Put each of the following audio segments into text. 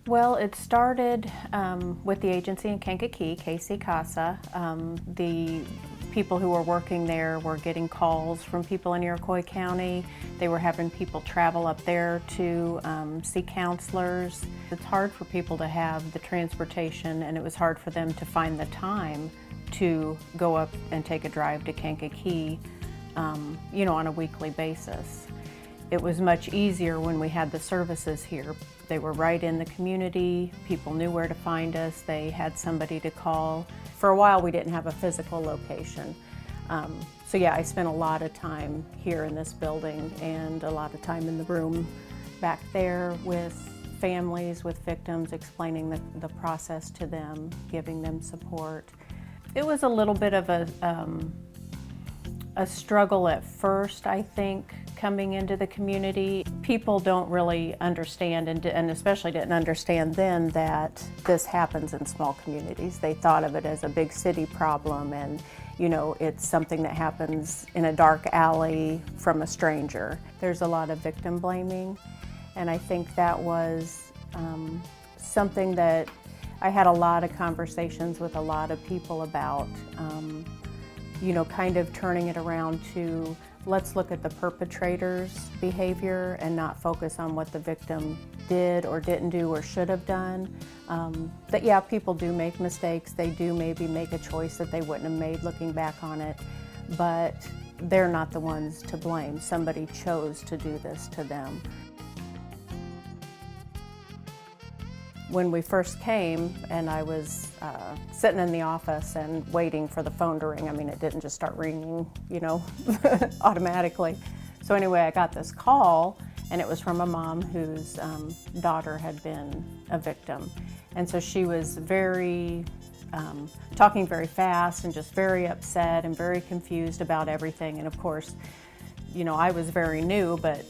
Well, it started with the agency in Kankakee, KC Casa. The people who were working there were getting calls from people in Iroquois County. They were having people travel up there to see counselors. It's hard for people to have the transportation, and it was hard for them to find the time to go up and take a drive to Kankakee, on a weekly basis. It was much easier when we had the services here. They were right in the community. People knew where to find us. They had somebody to call. For a while, we didn't have a physical location. So yeah, I spent a lot of time here in this building and a lot of time in the room back there with families, with victims, explaining the process to them, giving them support. It was a little bit of a struggle at first, I think, coming into the community. People don't really understand, and especially didn't understand then, that this happens in small communities. They thought of it as a big city problem, and it's something that happens in a dark alley from a stranger. There's a lot of victim blaming, and I think that was something that I had a lot of conversations with a lot of people about, kind of turning it around to, let's look at the perpetrator's behavior and not focus on what the victim did or didn't do or should have done. That yeah, people do make mistakes. They do maybe make a choice that they wouldn't have made looking back on it, but they're not the ones to blame. Somebody chose to do this to them. When we first came and I was sitting in the office and waiting for the phone to ring, I mean, it didn't just start ringing, automatically. So anyway, I got this call, and it was from a mom whose daughter had been a victim. And so she was talking very fast and just very upset and very confused about everything. And of course, I was very new, but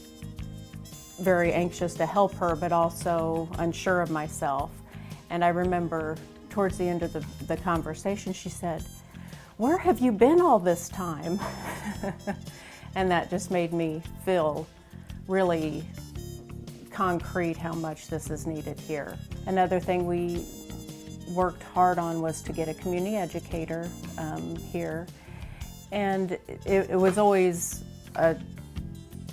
very anxious to help her, but also unsure of myself. And I remember towards the end of the conversation, she said, "Where have you been all this time?" And that just made me feel really concrete how much this is needed here. Another thing we worked hard on was to get a community educator here. And it was always a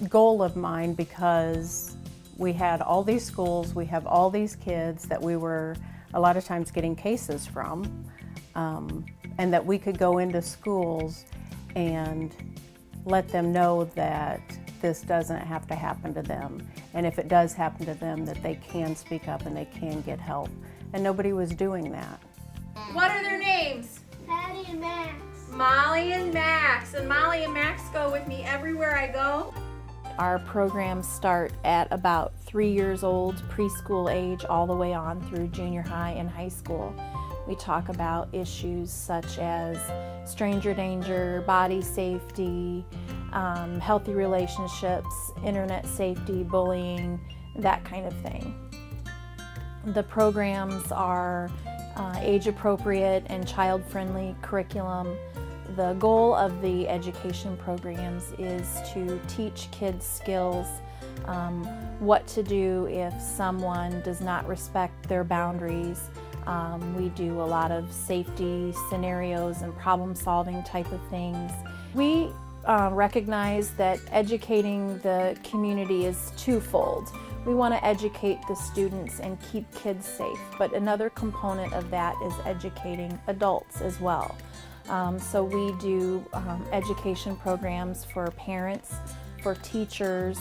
goal of mine, because we had all these schools, we have all these kids that we were a lot of times getting cases from, and that we could go into schools and let them know that this doesn't have to happen to them, and if it does happen to them, that they can speak up and they can get help. And nobody was doing that. What are their names? Patty and Max. Molly and Max. And Molly and Max go with me everywhere I go. Our programs start at about 3 years old, preschool age, all the way on through junior high and high school. We talk about issues such as stranger danger, body safety, healthy relationships, internet safety, bullying, that kind of thing. The programs are age-appropriate and child-friendly curriculum. The goal of the education programs is to teach kids skills, what to do if someone does not respect their boundaries. We do a lot of safety scenarios and problem-solving type of things. We recognize that educating the community is twofold. We want to educate the students and keep kids safe, but another component of that is educating adults as well. So we do education programs for parents, for teachers,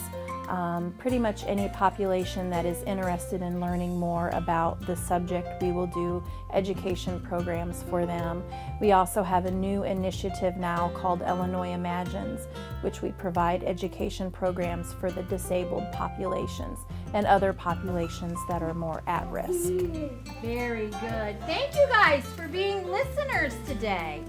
pretty much any population that is interested in learning more about the subject. We will do education programs for them. We also have a new initiative now called Illinois Imagines, which we provide education programs for the disabled populations and other populations that are more at risk. Very good. Thank you guys for being listeners today.